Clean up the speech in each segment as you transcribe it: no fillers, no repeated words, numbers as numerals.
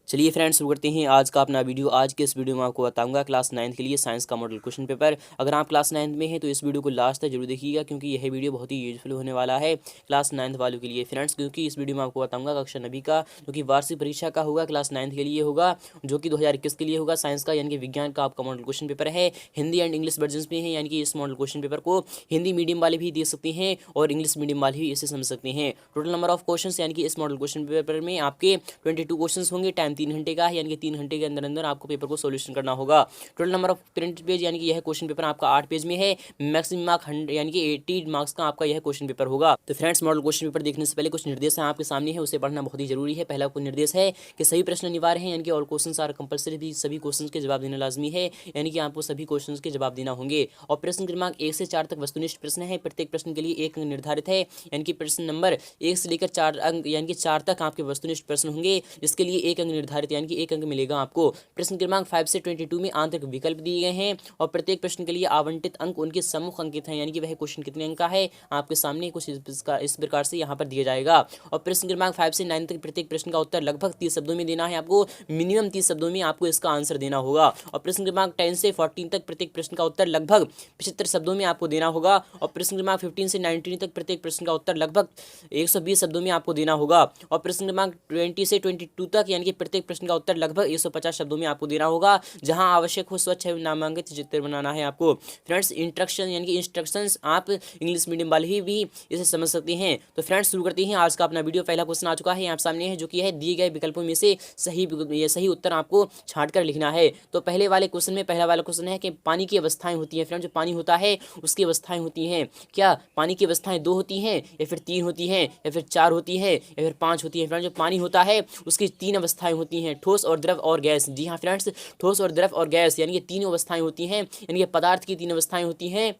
चलिए फ्रेंड्स, शुरू करते हैं आज का अपना वीडियो। आज के इस वीडियो में आपको बताऊंगा क्लास 9 के लिए साइंस का मॉडल क्वेश्चन पेपर। अगर आप क्लास 9 में हैं तो इस वीडियो को लास्ट तक जरूर देखिएगा, क्योंकि यह वीडियो बहुत ही यूजफुल होने वाला है क्लास 9 वालों के लिए फ्रेंड्स। क्योंकि इस वीडियो में आपको बताऊंगा कक्षा 9 का जो कि वार्षिक परीक्षा का होगा, क्लास 9 के लिए होगा, जो कि 2021 के लिए होगा। साइंस का यानी कि विज्ञान का आपका मॉडल क्वेश्चन पेपर है। हिंदी एंड इंग्लिश वर्जन में है, यानी कि इस मॉडल क्वेश्चन पेपर को हिंदी मीडियम वाले भी दे सकते हैं और इंग्लिश मीडियम वाले भी इसे समझ सकते हैं। टोटल नंबर ऑफ क्वेश्चन यानी कि इस मॉडल क्वेश्चन पेपर में आपके 22 क्वेश्चन होंगे। टाइम 3 घंटे का है, यानी कि 3 घंटे के अंदर अंदर आपको पेपर को सॉल्यूशन करना होगा। Total number of print page यानी कि यह क्वेश्चन पेपर आपका 8 पेज में है। मैक्सिमम मार्क 100 यानी कि 80 मार्क्स का आपका यह क्वेश्चन पेपर होगा। तो फ्रेंड्स, मॉडल क्वेश्चन पेपर देखने से पहले कुछ निर्देश हैं आपके सामने है, उसे पढ़ना बहुत ही जरूरी है। पहला कोई निर्देश है कि सभी प्रश्न अनिवार्य हैं, यानी कि ऑल क्वेश्चंस आर कंपलसरी, भी सभी क्वेश्चन के जवाब देना लाजमी है, यानी कि आपको सभी क्वेश्चन के जवाब देना होंगे। और प्रश्न क्रमांक 1 से 4 तक वस्तुनिष्ठ प्रश्न है। प्रत्येक प्रश्न के लिए 1 अंक निर्धारित है, यानी कि प्रश्न नंबर 1 से लेकर 4 अंक यानी कि 4 तक आपके वस्तुनिष्ठ प्रश्न होंगे, जिसके लिए 1 अंक निर्धारित यानी कि 1 अंक मिलेगा आपको। प्रश्न क्रमांक 5 से 22 में आंतरिक विकल्प दिए गए हैं और प्रत्येक प्रश्न के लिए आवंटित अंक उनके सम्मुख अंकित हैं, यानी कि वह क्वेश्चन कितने अंक का है आपके सामने कुछ इस प्रकार से यहाँ पर दिया जाएगा। और प्रश्न क्रमांक 5 से 9 तक प्रत्येक प्रश्न का उत्तर लगभग 30 शब्दों में देना है आपको। मिनिमम 30 शब्दों में आपको इसका आंसर देना होगा। और प्रश्न क्रमांक 10 से 14 तक प्रत्येक प्रश्न का उत्तर लगभग 75 शब्दों में आपको देना होगा। और प्रश्न क्रमांक 15 से 19 तक प्रत्येक प्रश्न का उत्तर लगभग 120 शब्दों में आपको देना होगा। और प्रश्न क्रमांक 20 से 22 तक यानी कि प्रत्येक प्रश्न का उत्तर लगभग 150 शब्दों में आपको देना होगा। जहां आवश्यक हो स्वच्छ नामांकित चित्र बनाना है आपको। फ्रेंड्स, इंस्ट्रक्शन यानी कि इंस्ट्रक्शंस आप इंग्लिश मीडियम वाले ही भी इसे समझ सकते हैं। तो फ्रेंड्स, शुरू करते हैं आज का अपना वीडियो। पहला क्वेश्चन आ चुका है आप सामने है, जो कि है दिए गए विकल्पों में से सही उत्तर आपको छांट कर लिखना है। तो पहले वाले क्वेश्चन में पहला वाला क्वेश्चन है कि पानी की अवस्थाएं होती हैं। फ्रेंड्स, जो पानी होता है उसकी अवस्थाएं होती हैं। क्या पानी की अवस्थाएं 2 होती हैं, या फिर 3 होती हैं, या फिर 4 होती है, या फिर 5 होती है? फ्रेंड्स, जो पानी होता है उसकी 3 अवस्थाएं होती हैं, ठोस और द्रव और गैस। जी हाँ फ्रेंड्स, ठोस और द्रव और गैस यानी कि 3 अवस्थाएं होती हैं, यानी कि पदार्थ की 3 अवस्थाएं होती हैं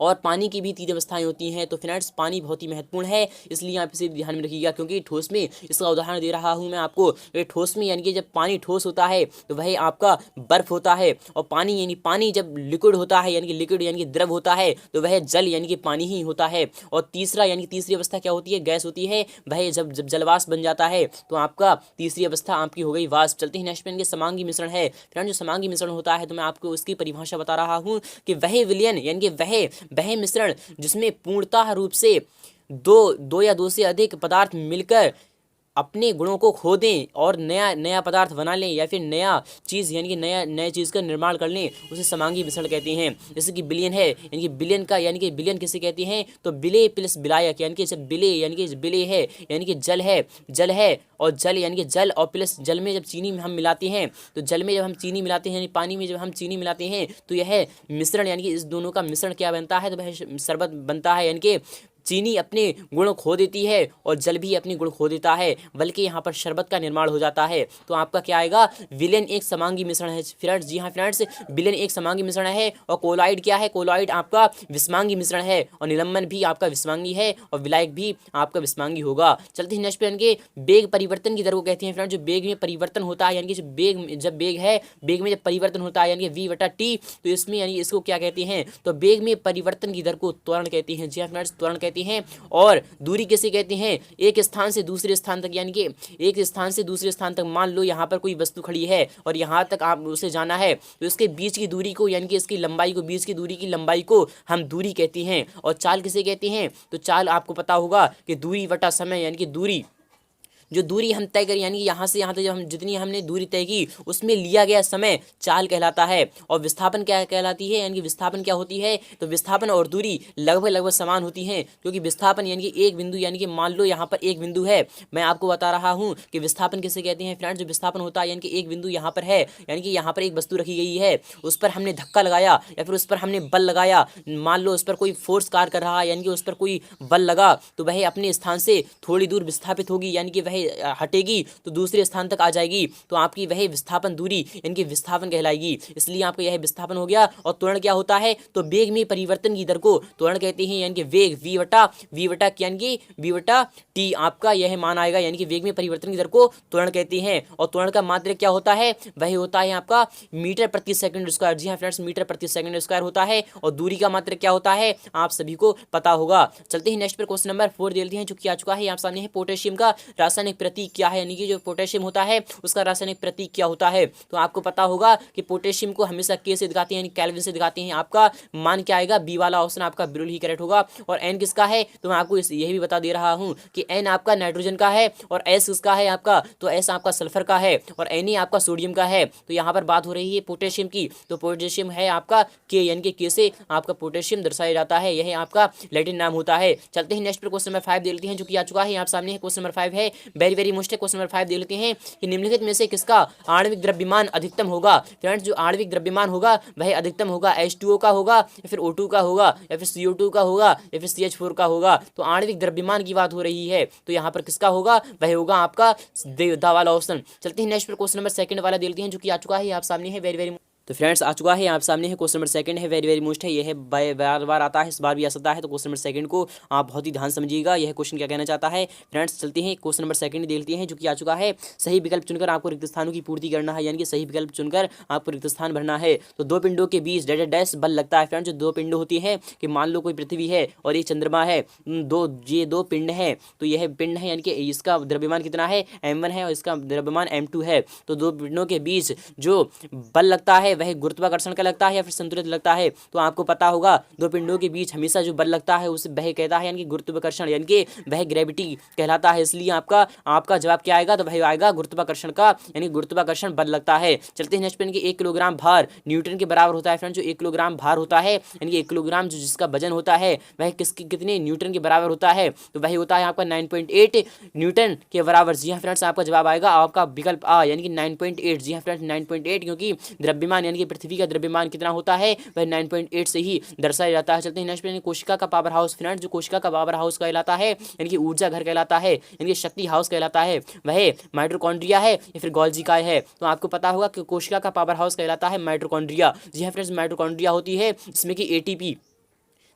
और पानी की भी 3 अवस्थाएं होती हैं। तो फ्रेंड्स, पानी बहुत ही महत्वपूर्ण है, इसलिए आप इसे ध्यान में रखिएगा, क्योंकि ठोस में इसका उदाहरण दे रहा हूं मैं आपको। तो ठोस में यानी कि जब पानी ठोस होता है तो वह आपका बर्फ होता है, और पानी यानी पानी जब लिक्विड होता है यानी कि लिक्विड यानी कि द्रव होता है तो वह जल यानी कि पानी ही होता है। और तीसरा यानी कि तीसरी अवस्था क्या होती है? गैस होती है। वह जब जब जलवाष्प बन जाता है तो आपका तीसरी अवस्था आपकी हो गई वाष्प। चलते ही नेक्स्ट पे समांगी मिश्रण है। फ्रेंड, जो समांगी मिश्रण होता है तो मैं आपको उसकी परिभाषा बता रहा हूँ कि वह विलयन यानी कि वह मिश्रण जिसमें पूर्णतः रूप से दो या दो से अधिक पदार्थ मिलकर अपने गुणों को खो दें और नया पदार्थ बना लें, या फिर नया चीज़ यानी कि नए चीज़ का निर्माण कर लें, उसे समांगी मिश्रण कहते हैं। जैसे कि विलयन है, यानी कि विलयन का यानी कि विलयन किसे कहते हैं? तो विलेय प्लस विलायक, यानी कि जब विलेय यानी कि विलेय है यानी कि जल है और जल यानी कि जल और प्लस जल में जब चीनी हम मिलाते हैं, तो जल में जब हम चीनी मिलाते हैं यानी पानी में जब हम चीनी मिलाते हैं तो यह मिश्रण यानी कि इस दोनों का मिश्रण क्या बनता है? तो वह शरबत बनता है। यानी कि चीनी अपने गुण खो देती है और जल भी अपने गुण खो देता है, बल्कि यहाँ पर शरबत का निर्माण हो जाता है। तो आपका क्या आएगा? विलयन एक समांगी मिश्रण है फ्रेंड्स। जी हाँ फ्रेंड्स, विलयन एक समांगी मिश्रण है। और कोलॉइड क्या है? कोलॉइड आपका विस्मांगी मिश्रण है, और निलंबन भी आपका विस्मांगी है, और विलायक भी आपका विस्मांगी होगा। चलते हैं नेक्स्ट पे, यानी बेग परिवर्तन की दर को कहते हैं फ्रेंड्स। जो बेग में परिवर्तन होता है, यानी कि जब बेग में जब परिवर्तन होता है यानी कि v/t, तो इसमें यानी इसको क्या कहते हैं? तो बेग में परिवर्तन की दर को त्वरण कहते हैं। जी हाँ फ्रेंड्स, त्वरण कहते हैं। और दूरी किसे कहते हैं? एक स्थान से दूसरे स्थान तक, यानी कि एक स्थान से दूसरे स्थान तक, मान लो यहाँ पर कोई वस्तु खड़ी है और यहाँ तक आप उसे जाना है, तो इसके बीच की दूरी को यानी कि इसकी लंबाई को, बीच की दूरी की लंबाई को हम दूरी कहते हैं। और चाल किसे कहते हैं? तो चाल आपको पता होगा कि दूरी बटा समय, यानी कि जो दूरी हम तय करें, यानी कि यहाँ से यहाँ तक जब हम जितनी हमने दूरी तय की उसमें लिया गया समय चाल कहलाता है। और विस्थापन क्या कहलाती है? यानी कि विस्थापन क्या होती है? तो विस्थापन और दूरी लगभग समान होती हैं, क्योंकि विस्थापन यानी कि एक बिंदु, यानी कि मान लो यहाँ पर एक बिंदु है, मैं आपको बता रहा हूँ कि विस्थापन किसे कहते हैं फ्रेंड्स। जो विस्थापन होता है यानी कि एक बिंदु यहाँ पर है, यानी कि यहाँ पर एक वस्तु रखी गई है, उस पर हमने धक्का लगाया या फिर उस पर हमने बल लगाया, मान लो उस पर कोई फोर्स कार्य कर रहा है, यानी कि उस पर कोई बल लगा, तो वह अपने स्थान से थोड़ी दूर विस्थापित होगी, यानी कि वह हटेगी तो दूसरे स्थान तक आ जाएगी, तो आपकी वह विस्थापन दूरी यानी कि विस्थापन कहलाएगी। इसलिए आपका यह विस्थापन हो गया। और त्वरण क्या होता है? तो वेग में परिवर्तन की दर को त्वरण कहते हैं, यानी कि वेग v/t, आपका यह मान आएगा, यानी कि वेग में परिवर्तन की दर को त्वरण कहते हैं। और त्वरण का मात्रक क्या होता है? वह होता है आपका मीटर प्रति सेकंड स्क्वायर। जी हाँ फ्रेंड्स, मीटर प्रति सेकंड स्क्वायर होता है। और दूरी का मात्रक क्या होता है? आप सभी को पता होगा। चलते हैं नेक्स्ट पर, क्वेश्चन नंबर 4 दे लेते हैं, जो कि आ चुका है आप सामने है। पोटेशियम का रासायनिक रासायनिक प्रतीक क्या है, यानी कि जो पोटेशियम होता है उसका रासायनिक प्रतीक क्या होता है। तो आपको पता होगा कि पोटेशियम को हमेशा के से दिखाते हैं, यानी केल्विन से दिखाते हैं। आपका मान क्या आएगा, बी वाला ऑप्शन आपका बिल्कुल ही करेक्ट होगा। और एन किसका है, तो मैं आपको यही भी बता दे रहा हूं कि एन आपका नाइट्रोजन का है और एस किसका है आपका, तो एस आपका सल्फर का है और एन ही आपका सोडियम का है। तो यहाँ पर बात हो रही है पोटेशियम की, तो पोटेशियम है आपका के, यानी कि के से आपका पोटेशियम दर्शाया जाता है, यह आपका लैटिन नाम होता है। चलते हैं नेक्स्ट पर, क्वेश्चन नंबर 5 देख लेते हैं जो कि आ चुका है आप सामने है। क्वेश्चन नंबर 5 है, वेरी वेरी मोस्ट है। क्वेश्चन नंबर 5 देख लेते हैं कि निम्नलिखित में से किसका आणविक द्रव्यमान अधिकतम होगा। फ्रेंड्स, जो आणविक द्रव्यमान होगा वह अधिकतम होगा, H2O का होगा या फिर O2 का होगा या फिर CO2 का होगा या फिर CH4 का होगा। तो आणविक द्रव्यमान की बात हो रही है, तो यहाँ पर किसका होगा, वह होगा आपका द वाला ऑप्शन। चलते हैं नेक्स्ट पर, क्वेश्चन नंबर 2 वाला देखते हैं जो कि आ चुका है आप सामने है। वेरी वेरी तो फ्रेंड्स आ चुका है आप सामने है। क्वेश्चन नंबर 2 है, वेरी वेरी मोस्ट है। यह है बार बार आता है, इस बार भी आ सकता है। तो क्वेश्चन नंबर 2 को आप बहुत ही ध्यान समझिएगा, यह क्वेश्चन क्या कहना चाहता है। फ्रेंड्स चलते हैं क्वेश्चन नंबर 2 देखते हैं जो कि आ चुका है। सही विकल्प चुनकर आपको रिक्त स्थानों की पूर्ति करना है, यानी कि सही विकल्प चुनकर आपको रिक्त स्थान भरना है। तो दो पिंडों के बीच डैश डैश बल लगता है। फ्रेंड्स, जो दो पिंड होती है कि मान लो कोई पृथ्वी है और एक चंद्रमा है, ये दो पिंड है, तो यह पिंड है यानी कि इसका द्रव्यमान कितना है, m1 है और इसका द्रव्यमान m2 है। तो दो पिंडों के बीच जो बल लगता है वह गुरुत्वाकर्षण का लगता है या फिर संतुलित लगता है। तो आपको पता होगा दो पिंडों के बीच हमेशा जो बल लगता है उसे वह कहता है यानी कि गुरुत्वाकर्षण, यानी कि वह ग्रेविटी कहलाता है। इसलिए आपका जवाब क्या आएगा, तो वह आएगा गुरुत्वाकर्षण का, यानी गुरुत्वाकर्षण बल लगता है। चलते हैं नेक्स्ट पे, 1 किलोग्राम भार न्यूटन के बराबर होता है। फ्रेंड्स, जो 1 किलोग्राम भार होता है यानी कि 1 किलोग्राम जो जिसका वजन होता है वह कितने न्यूटन के बराबर होता है, तो वही होता है आपका 9.8 न्यूटन के बराबर। जी हाँ फ्रेंड्स, आपका जवाब आएगा आपका विकल्प आ, यानी कि 9.8। जी हाँ फ्रेंड्स, 9.8, क्योंकि द्रव्यमान यानी कि पृथ्वी का द्रव्यमान कितना होता है वह 9.8 से ही दर्शाया जाता है। चलते हैं नेक्स्ट पे, कोशिका का पावर हाउस। फ्रेंड्स, जो कोशिका का पावर हाउस कहलाता है यानी कि ऊर्जा घर कहलाता है, यानी कि शक्ति हाउस कहलाता है, वह माइटोकॉन्ड्रिया है या फिर गोल्जी काय है। तो आपको पता होगा कि कोशिका का पावर हाउस कहलाता है माइटोकॉन्ड्रिया। जी हाँ फ्रेंड्स, माइटोकॉन्ड्रिया होती है जिसमें कि ATP।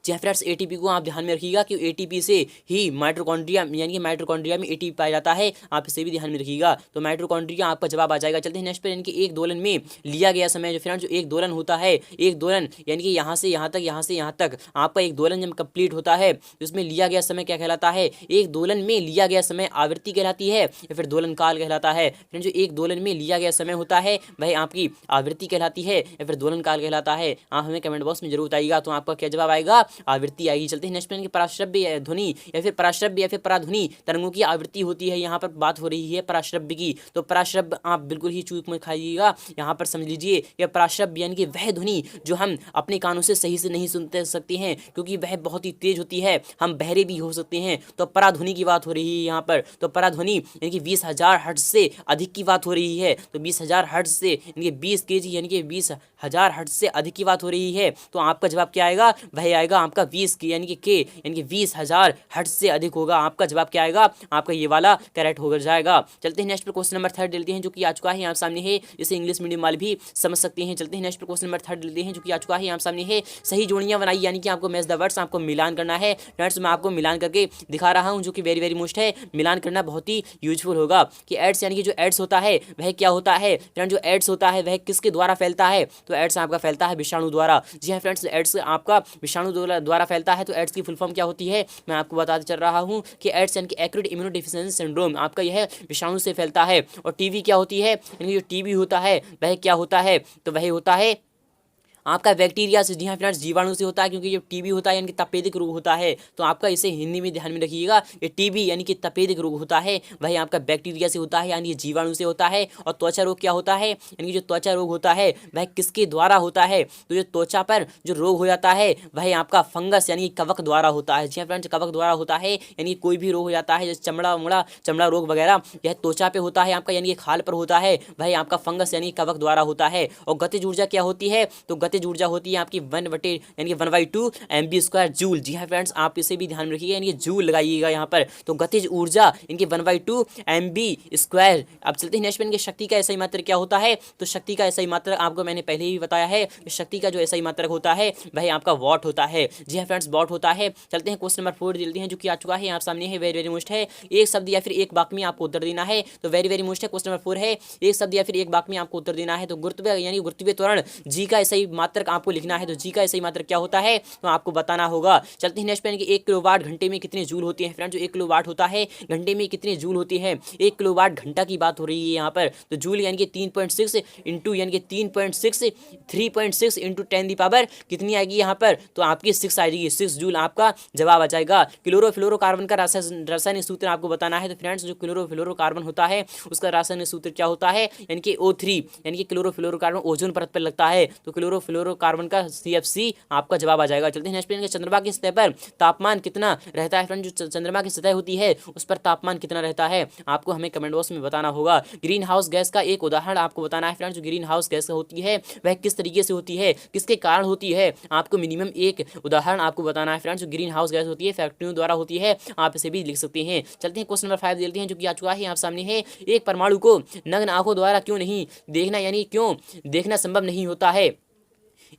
जी हाँ फ्रेंड्स, ATP को आप ध्यान में रखिएगा कि ATP से ही माइटोकॉन्ड्रिया यानी कि माइटोकॉन्ड्रिया में ATP पाया जाता है, आप इसे भी ध्यान में रखिएगा। तो माइटोकॉन्ड्रिया आपका जवाब आ जाएगा। चलते हैं नेक्स्ट पे, यानी कि एक दोलन में लिया गया समय। जो फ्रेंड्स, जो एक दोलन होता है, एक दोलन यानी कि यहाँ से यहाँ तक, यहाँ से यहाँ तक आपका एक दोलन जब कंप्लीट होता है तो इसमें लिया गया समय क्या कहलाता है, एक दोलन में लिया गया समय आवृत्ति कहलाती है या फिर दोलन काल कहलाता है। फ्रेंड्स, जो एक दोलन में लिया गया समय होता है वह आपकी आवृत्ति कहलाती है या फिर दोलन काल कहलाता है। आप हमें कमेंट बॉक्स में जरूर बताइएगा। तो आपका क्या जवाब आएगा, आवृत्ति आएगी। चलते हैं नेक्स्ट पे, पराश्रव्य ध्वनि या फिर पराश्रव्य या फिर पराध्वनि तरंगों की आवृत्ति होती है। यहाँ पर बात हो रही है पराश्रव्य की, तो पराश्रव्य आप बिल्कुल ही चूक में खाइएगा। यहाँ पर समझ लीजिए यह पराश्रव्य यानी कि वह ध्वनि जो हम अपने कानों से सही से नहीं सुनते सकते हैं, क्योंकि वह बहुत ही तेज होती है, हम बहरे भी हो सकते हैं। तो पराध्वनि की बात हो रही है यहाँ पर। तो पराध्वनि यानी कि 20,000 हर्ट्ज से अधिक की बात हो रही है। तो 20,000 हर्ट्ज से यानी कि 20 kg यानी कि 20,000 हर्ट्ज से अधिक की बात हो रही है। तो आपका जवाब क्या आएगा, वह आएगा आपका 20 यानी कि 20,000 हर्ट्ज से अधिक होगा। आपका जवाब क्या आएगा, आपका ये वाला करेक्ट हो जाएगा। चलते हैं नेक्स्ट पर, क्वेश्चन नंबर 3 लेते हैं जो कि आ चुका है आप सामने है। इसे इंग्लिश मीडियम वाले भी समझ सकते हैं। चलते हैं नेक्स्ट पर, क्वेश्चन नंबर 3 लेते हैं जो कि आ चुका है आप सामने है। सही जोड़ियां बनाई, यानी कि आपको मैच द वर्ड्स, आपको मिलान करना है। फ्रेंड्स, मैं आपको मिलान करके दिखा रहा हूं जो कि वेरी वेरी मोस्ट है। मिलान करना बहुत ही यूजफुल होगा कि एड्स यानी कि जो एड्स होता है वह क्या होता है। फ्रेंड्स, जो एड्स होता है वह किसके द्वारा फैलता है, तो एड्स आपका फैलता है विषाणु द्वारा। जी हाँ फ्रेंड्स, एड्स आपका विषाणु द्वारा फैलता है। तो एड्स की फुल फॉर्म क्या होती है, मैं आपको बताते चल रहा हूं कि एड्स यानी कि एक्यूट इम्यूनोडेफिशिएंसी सिंड्रोम, आपका यह विषाणु से फैलता है। और टीबी क्या होती है, यानी जो टीबी होता है वह क्या होता है, तो वह होता है आपका बैक्टीरिया से। जी हाँ फ्रेंड्स, जीवाणु से होता है, क्योंकि जो टीबी होता है यानी कि तपेदिक रोग होता है। तो आपका इसे हिंदी में ध्यान में रखिएगा, ये टीबी यानी कि तपेदिक रोग होता है वही आपका बैक्टीरिया से होता है, यानी जीवाणु से होता है। और त्वचा रोग क्या होता है, यानी कि जो त्वचा रोग होता है वह किसके द्वारा होता है, तो जो त्वचा पर जो रोग हो जाता है वह आपका फंगस यानी कि कवक द्वारा होता है। जी हाँ फ्रेंड्स, कवक द्वारा होता है, यानी कोई भी रोग हो जाता है जैसे चमड़ा रोग वगैरह, यह त्वचा पे होता है आपका, यानी कि खाल पर होता है, वह आपका फंगस यानी कवक द्वारा होता है। और गतिज ऊर्जा क्या होती है, तो गतिज ऊर्जा होती है आपकी 1/2 MB² जूल। जी हाँ फ्रेंड्स, आप इसे भी ध्यान में रखिएगा, यानी जूल लगाइएगा यहाँ पर। तो गतिज ऊर्जा इनकी 1/2 MB²। अब चलते हैं नेक्स्ट पे, शक्ति का SI मात्रक क्या होता है, तो शक्ति का SI मात्रक आपको मैंने पहले ही बताया है, शक्ति का जो SI मात्रक होता है वह आपका वॉट होता है। जी हाँ फ्रेंड्स, वॉट होता है। चलते हैं क्वेश्चन नंबर 4 देते हैं जो कि आ चुका है आप सामने है। वेरी वेरी मोस्ट है, एक शब्द या फिर एक वाक्य में आपको उत्तर देना है। तो वेरी वेरी मोस्ट है, क्वेश्चन नंबर 4 है, एक शब्द या फिर एक वाक्य में आपको उत्तर देना है। तो गुरुत्व यानी गुरुत्वीय त्वरण G का SI मात्रक आपको लिखना है। तो जी का सही मात्रक क्या होता है तो आपको बताना होगा। चलते हैं नेक्स्ट पे, 1 किलोवाट घंटे में कितने जूल होते हैं फ्रेंड। जो 1 किलोवाट होता है घंटे में कितने जूल होते हैं, 1 किलोवाट घंटा की बात हो रही है यहाँ पर। तो जूल यानी कि 3.6 इंटू यानी कि 3.6 इंटू 10 दी पावर कितनी आएगी यहाँ पर, तो आपकी 6 आएगी, 6 जूल आपका जवाब आ जाएगा। क्लोरोफ्लोरोकार्बन का रासायनिक सूत्र आपको बताना है। तो फ्रेंड्स जो क्लोरोफ्लोरोकार्बन होता है उसका रासायनिक सूत्र क्या होता है, यानी कि O3, यानी कि क्लोरोफ्लोरोकार्बन ओजोन परत पर लगता है। तो क्लोरोफ्लोरोकार्बन का CFC आपका जवाब आ जाएगा। चलते हैं नेक्स्ट पे, चंद्रमा की सतह पर तापमान कितना रहता है फ्रेंड। जो चंद्रमा की सतह होती है उस पर तापमान कितना रहता है आपको हमें कमेंट बॉक्स में बताना होगा। ग्रीन हाउस गैस का एक उदाहरण आपको बताना है फ्रेंड। जो ग्रीन हाउस गैस होती है वह किस तरीके से होती है, किसके कारण होती है, आपको मिनिमम एक उदाहरण आपको बताना है फ्रेंड। जो ग्रीन हाउस गैस होती है फैक्ट्रियों द्वारा होती है, आप इसे भी लिख सकते हैं। चलते हैं क्वेश्चन नंबर 5 देखते हैं जो कि आ चुका है आप सामने है। एक परमाणु को नग्न आंखों द्वारा क्यों नहीं देखना, यानी क्यों देखना संभव नहीं होता है।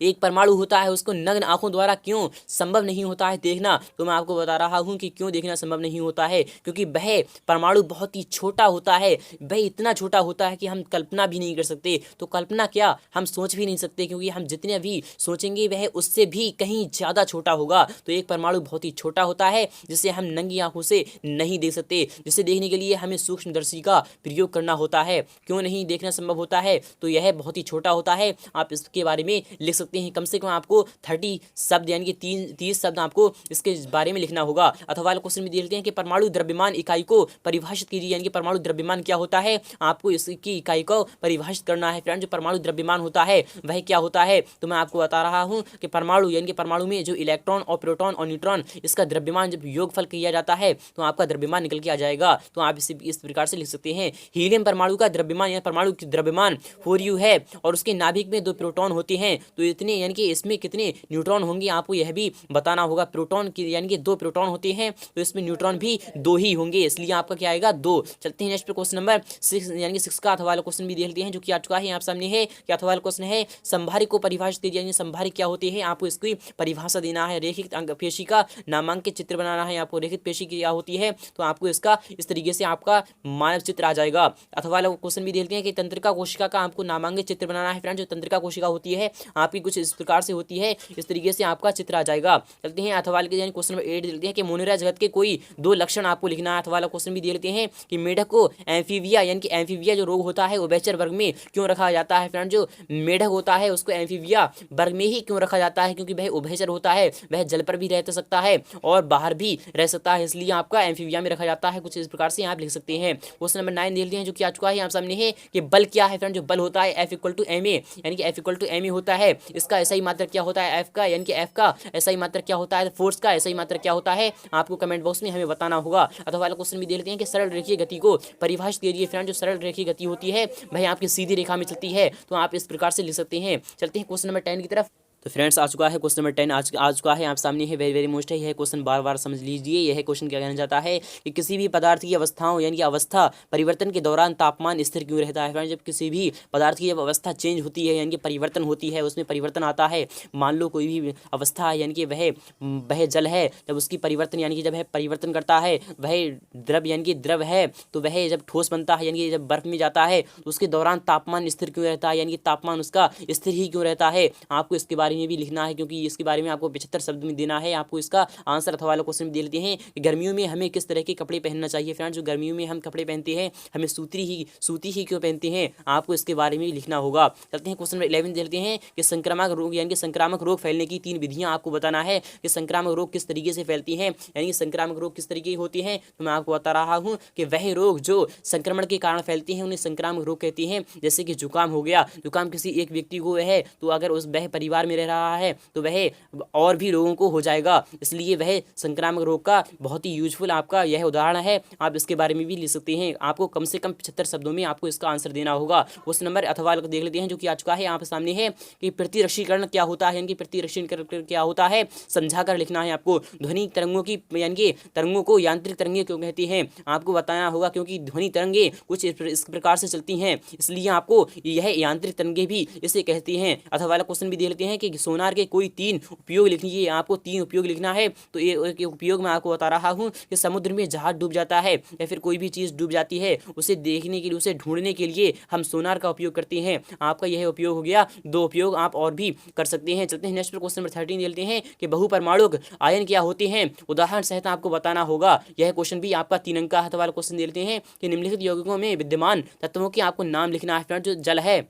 एक परमाणु होता है उसको नग्न आंखों द्वारा क्यों संभव नहीं होता है देखना, तो मैं आपको बता रहा हूं कि क्यों देखना संभव नहीं होता है, क्योंकि वह परमाणु बहुत ही छोटा होता है। वह इतना छोटा होता है कि हम कल्पना भी नहीं कर सकते। तो कल्पना क्या, हम सोच भी नहीं सकते, क्योंकि हम जितने भी सोचेंगे वह उससे भी कहीं ज़्यादा छोटा होगा। तो एक परमाणु बहुत ही छोटा होता है जिसे हम नंगी आंखों से नहीं देख सकते, जिसे देखने के लिए हमें सूक्ष्मदर्शी का प्रयोग करना होता है। क्यों नहीं देखना संभव होता है, तो यह बहुत ही छोटा होता है। आप इसके बारे में लिख सकते हैं। कम से कम आपको 30 शब्द यानी कि 30 शब्द आपको इसके बारे में लिखना होगा। अथवा वाला क्वेश्चन भी देखते हैं कि परमाणु द्रव्यमान इकाई को परिभाषित कीजिए, यानी कि परमाणु द्रव्यमान क्या होता है, आपको इसकी इकाई को परिभाषित करना है फ्रेंड। जो परमाणु द्रव्यमान होता है वह क्या होता है, तो मैं आपको बता रहा हूं कि परमाणु यानी कि परमाणु में जो इलेक्ट्रॉन और प्रोटॉन और न्यूट्रॉन इसका द्रव्यमान जब योगफल किया जाता है तो आपका द्रव्यमान निकल के आ जाएगा। तो आप इस प्रकार से लिख सकते हैं। हीलियम परमाणु का द्रव्यमान या परमाणु की द्रव्यमान 4u है और उसके नाभिक में 2 प्रोटॉन होते हैं। तो इतने यानी कि इसमें कितने न्यूट्रॉन होंगे आपको यह भी बताना होगा। प्रोटॉन की यानी कि 2 प्रोटॉन होते हैं तो इसमें न्यूट्रॉन भी 2 ही होंगे, इसलिए आपका क्या आएगा 2। चलते हैं नेक्स्ट पे क्वेश्चन नंबर 6 यानी कि 6 का अथवा वाला क्वेश्चन भी देख लेते हैं जो कि आ चुका है आप सामने है। क्या अथवा वाला क्वेश्चन है, संभारी को परिभाषित कीजिए, यानी संभारी क्या होती है आपको इसकी परिभाषा देना है। रेखित पेशी का नामांकित चित्र बनाना है आपको। रेखित पेशी क्या होती है तो आपको इसका इस तरीके से आपका मानव चित्र आ जाएगा। अथवा वाला क्वेश्चन भी देखते हैं कि तंत्रिका कोशिका का आपको नामांकित चित्र बनाना है फ्रेंड। जो तंत्रिका कोशिका होती है आपकी कुछ इस प्रकार से होती है, इस तरीके से आपका चित्र आ जाएगा। चलते हैं अथवा वाले यानी क्वेश्चन नंबर 8 देखते हैं कि मोनेरा जगत के कोई 2 लक्षण आपको लिखना है। अथवा वाला क्वेश्चन भी दे लेते हैं कि मेढक को एम्फीबिया यानी कि एम्फीबिया जो रोग होता है उभयचर वर्ग में क्यों रखा जाता है फ्रेंड। जो मेढक होता है उसको एम्फीबिया वर्ग में ही क्यों रखा जाता है, क्योंकि वह उभयचर होता है, वह जल पर भी रह सकता है और बाहर भी रह सकता है, इसलिए आपका एम्फीबिया में रखा जाता है। कुछ इस प्रकार से आप लिख सकते हैं। क्वेश्चन नंबर 9 देख लेते हैं जो कि आ चुका है आप सामने है कि बल क्या है फ्रेंड। जो बल होता है F = ma, यानी कि F = ma होता है। इसका ऐसा ही मात्रक क्या होता है F का, यानी कि F का ऐसा ही मात्रक क्या होता है, फोर्स का ऐसा ही मात्रक क्या होता है, आपको कमेंट बॉक्स में हमें बताना होगा। अथवा वाला क्वेश्चन भी दे लेते हैं कि सरल रेखीय गति को परिभाषित कीजिए फ्रेंड। जो सरल रेखीय गति होती है वह आपकी सीधी रेखा में चलती है, तो आप इस प्रकार से लिख सकते हैं। चलते हैं क्वेश्चन नंबर 10 की तरफ। तो फ्रेंड्स आ चुका है क्वेश्चन नंबर 10 आ चुका है आप सामने है। वेरी मोस्ट है यह क्वेश्चन, बार बार समझ लीजिए। यह क्वेश्चन क्या कहना चाहता है कि किसी भी पदार्थ की अवस्थाओं यानी कि अवस्था परिवर्तन के दौरान तापमान स्थिर क्यों रहता है फ्रेंड्स। जब किसी भी पदार्थ की अवस्था चेंज होती है यानी कि परिवर्तन होती है, उसमें परिवर्तन आता है। मान लो कोई भी अवस्था यानी कि वह जल है, जब उसकी परिवर्तन यानी कि जब है परिवर्तन करता है, वह द्रव यानी कि द्रव है, तो वह जब ठोस बनता है यानी कि जब बर्फ में जाता है तो उसके दौरान तापमान स्थिर क्यों रहता है, यानी कि तापमान उसका स्थिर ही क्यों रहता है, आपको इसके बारे में भी लिखना है, क्योंकि इसके बारे में आपको 75 शब्द में देना है। आपको इसका आंसर अथवा वाला क्वेश्चन दे लेते हैं कि गर्मियों में हमें किस तरह के कपड़े पहनना चाहिए फ्रेंड्स। जो गर्मियों में हम कपड़े पहनते हैं हमें सूती ही क्यों पहनते हैं, आपको इसके बारे में लिखना होगा। चलते हैं क्वेश्चन नंबर 11 देखते हैं कि संक्रामक रोग यानी कि संक्रामक रोग फैलने की 3 विधियां आपको बताना है कि संक्रामक रोग किस तरीके से फैलती हैं, यानी कि संक्रामक रोग किस तरीके की होती हैं। तो मैं आपको बता रहा हूं कि वह रोग जो संक्रमण के कारण फैलती हैं उन्हें संक्रामक रोग कहती हैं। जैसे कि जुकाम हो गया, जुकाम किसी एक व्यक्ति को है तो अगर वह परिवार में रह रहा है तो वह और भी लोगों को हो जाएगा, इसलिए वह संक्रामक रोग का बहुत ही यूजफुल आपका यह उदाहरण है। आप इसके बारे में भी लिख सकते हैं। आपको कम से कम 75 शब्दों में आपको इसका आंसर देना होगा। उस नंबर अथवा को देख लेते हैं जो कि आ चुका है आप सामने है कि प्रतिरक्षीकरण क्या होता है, यानी कि प्रतिरक्षीकरण क्या होता है समझा कर लिखना है आपको। ध्वनि तरंगों की यानी कि तरंगों को यांत्रिक तरंगे क्यों कहती हैं, आपको बताना होगा, क्योंकि ध्वनि तरंगे कुछ इस प्रकार से चलती हैं, इसलिए आपको यह यांत्रिक तरंगे भी इसे कहती हैं। अथवा वाला क्वेश्चन भी दे लेते हैं कि कि सोनार के कोई 3 उपयोग लिखिए, आपको 3 उपयोग लिखना है। तो ये उपयोग मैं आपको बता रहा हूँ कि समुद्र में जहाज डूब जाता है या फिर कोई भी चीज़ डूब जाती है, उसे देखने के लिए, उसे ढूंढने के लिए हम सोनार का उपयोग करते हैं। आपका यह उपयोग हो गया। 2 उपयोग आप और भी कर सकते हैं। चलते हैं नेक्स्ट पर, क्वेश्चन नंबर 13 देखते हैं कि बहुपरमाणुक आयन क्या होते हैं, उदाहरण सहित आपको बताना होगा। यह क्वेश्चन भी आपका 3 अंक का हाथ वाला क्वेश्चन देखते हैं कि निम्नलिखित यौगिकों में विद्यमान तत्वों के आपको नाम लिखना है। फ्रेंड, जो जल है,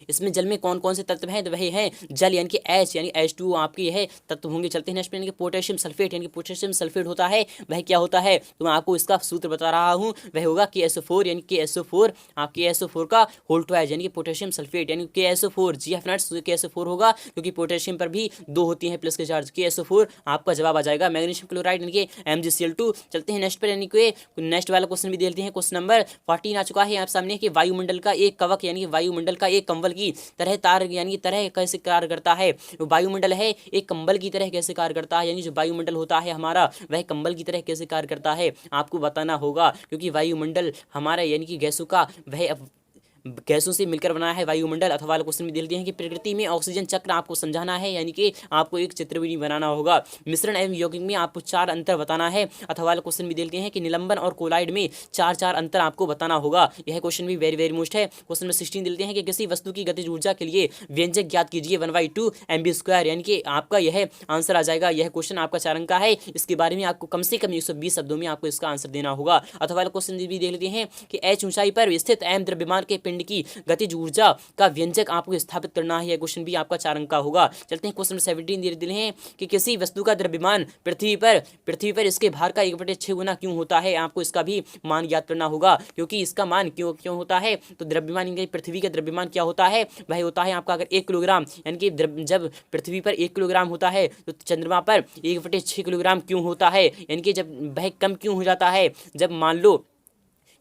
इसमें जल में कौन कौन से तत्व हैं, तो वही है जल यानी कि H यानी H2O आपके यह तत्व होंगे। चलते हैं नेक्स्ट पे, यानी कि पोटेशियम सल्फेट, यानी कि पोटेशियम सल्फेट होता है, वह क्या होता है, तो मैं आपको इसका सूत्र बता रहा हूँ। वह होगा KSO4, यानी KSO4 आपके KSO4 का होल ट्वाइस यानी कि पोटेशियम सल्फेट यानी KSO4। जी हाँ फ्रेंड्स, KSO4 होगा क्योंकि पोटेशियम पर भी 2 होती हैं प्लस के चार्ज। KSO4 आपका जवाब आ जाएगा। मैग्नीशियम क्लोराइड यानी कि MgCl2। चलते हैं नेक्स्ट पर, यानी कि नेक्स्ट वाला क्वेश्चन भी देखते हैं। क्वेश्चन नंबर 14 आ चुका है आप सामने कि वायुमंडल का एक कवक यानी कि वायुमंडल का एक कंबल की तरह तार यानी कि तरह कैसे कार्य करता है। वायुमंडल है एक कंबल की तरह कैसे कार्य करता है, यानी जो वायुमंडल होता है हमारा, वह कंबल की तरह कैसे कार्य करता है, आपको बताना होगा। क्योंकि वायुमंडल हमारा यानी कि गैसों का वह गैसों से मिलकर बना है वायुमंडल। अथवा वाला क्वेश्चन भी दे दिए हैं कि प्रकृति में ऑक्सीजन चक्र आपको समझाना है, यानी कि आपको एक चित्र भी बनाना होगा। मिश्रण एवं यौगिक में आपको 4 अंतर बताना है। अथवा वाला क्वेश्चन भी देते हैं कि निलंबन और कोलाइड में 4 अंतर आपको बताना होगा। यह क्वेश्चन भी वेरी वेरी मोस्ट है। क्वेश्चन नंबर 16 देते हैं कि किसी वस्तु की गतिज ऊर्जा के लिए व्यंजक ज्ञात कीजिए 1/2 mv², यानी कि आपका यह आंसर आ जाएगा। यह क्वेश्चन आपका 4 अंक का है। इसके बारे में आपको कम से कम 120 शब्दों में आपको इसका आंसर देना होगा। अथवा वाला क्वेश्चन भी देख लेते हैं कि H ऊंचाई पर स्थित m द्रव्यमान के पिंड की गतिज ऊर्जा का व्यंजक आपको स्थापित करना है। यह क्वेश्चन भी आपका 4 अंक का होगा। चलते हैं क्वेश्चन 17 दे दिए हैं कि किसी वस्तु का द्रव्यमान पृथ्वी पर इसके भार का 1/6 गुना क्यों होता है, आपको इसका भी मान ज्ञात करना होगा। क्योंकि इसका मान क्यों होता है, तो द्रव्यमान पृथ्वी का द्रव्यमान क्या होता है, वह होता है आपका अगर 1 किलोग्राम, यानी कि जब पृथ्वी पर 1 किलोग्राम होता है तो चंद्रमा पर 1/6 किलोग्राम क्यों होता है, यानी कि जब वह कम क्यों हो जाता है, जब मान लो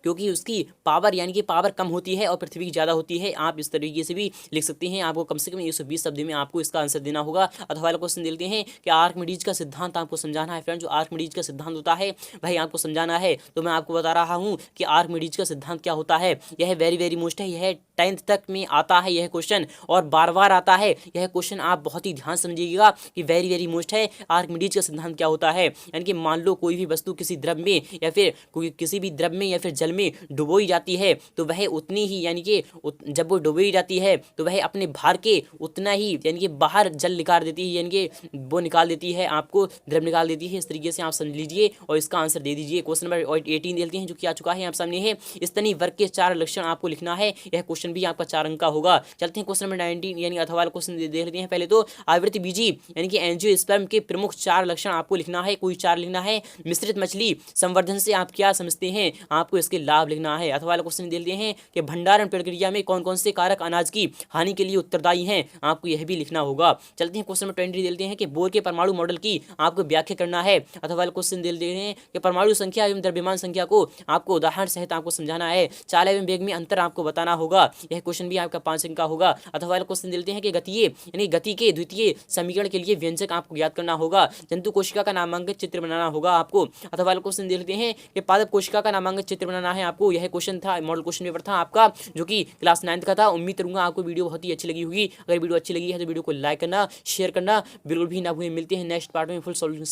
क्योंकि उसकी पावर यानी कि पावर कम होती है और पृथ्वी की ज़्यादा होती है। आप इस तरीके से भी लिख सकते हैं। आपको कम से कम 120 शब्द में आपको इसका आंसर देना होगा। अथवा वाला क्वेश्चन देते हैं कि आर्किमिडीज का सिद्धांत आपको समझाना है। फ्रेंड, जो आर्किमिडीज का सिद्धांत होता है वही आपको समझाना है। तो मैं आपको बता रहा हूँ कि आर्किमिडीज का सिद्धांत क्या होता है। यह वेरी वेरी मोस्ट है। यह 10th तक में आता है यह क्वेश्चन, और बार बार आता है यह क्वेश्चन। आप बहुत ही ध्यान समझिएगा कि वेरी वेरी मोस्ट है। आर्किमिडीज का सिद्धांत क्या होता है, यानी कि मान लो कोई भी वस्तु किसी द्रव में या फिर किसी भी द्रव में या फिर जल में डुबोई जाती है तो वह उतनी ही यानी कि जब वो डुबोई जाती है तो वह अपने भार के उतना ही यानी कि बाहर जल निकाल देती है, यानी कि वो निकाल देती है, आपको द्रव निकाल देती है। इस तरीके से आप समझ लीजिए और इसका आंसर दे दीजिए। क्वेश्चन नंबर 18 देते हैं जो कि आ चुका है आप सामने है। स्तनी वर्ग के 4 लक्षण आपको लिखना है। यह क्वेश्चन भी आपका 4 अंक का होगा। चलते हैं क्वेश्चन नंबर 19 यानी अथवा वाला क्वेश्चन देख लेते हैं। पहले तो आवृत्ति बीजी यानी कि एंजियोस्पर्म के प्रमुख 4 लक्षण आपको लिखना है, कोई 4 लिखना है। मिश्रित मछली संवर्धन से आप क्या समझते हैं, आपको इसके लाभ लिखना है। अथवा वाला क्वेश्चन दे दिए हैं कि भंडारण प्रक्रिया में कौन कौन से कारक अनाज की हानि के लिए उत्तरदायी हैं, आपको यह भी लिखना होगा। चलते हैं क्वेश्चन नंबर 20 देते हैं कि बोर के परमाणु मॉडल की आपको व्याख्या करना है। अथवा वाला क्वेश्चन दे रहे हैं कि परमाणु संख्या एवं द्रव्यमान संख्या को आपको उदाहरण सहित आपको समझाना है। चाल एवं वेग में अंतर आपको बताना होगा। यह क्वेश्चन भी आपका 5 अंक का होगा। अथवा वाला क्वेश्चन देते हैं कि गतीय यानी गति के द्वितीय समीकरण के लिए व्यंजक आपको याद करना होगा। जंतु कोशिका का नामांकित चित्र बनाना होगा आपको। अथवा वाला क्वेश्चन देते हैं कि पादप कोशिका का नामांकित चित्र बनाना है आपको। यह क्वेश्चन था, मॉडल क्वेश्चन पेपर था आपका, जो कि क्लास 9 का था। उम्मीद करूंगा आपको वीडियो बहुत ही अच्छी लगी होगी। अगर वीडियो अच्छी लगी है तो वीडियो को लाइक करना, शेयर करना बिल्कुल भी ना भूलें। मिलते हैं नेक्स्ट पार्ट में फुल सॉल्यूशन।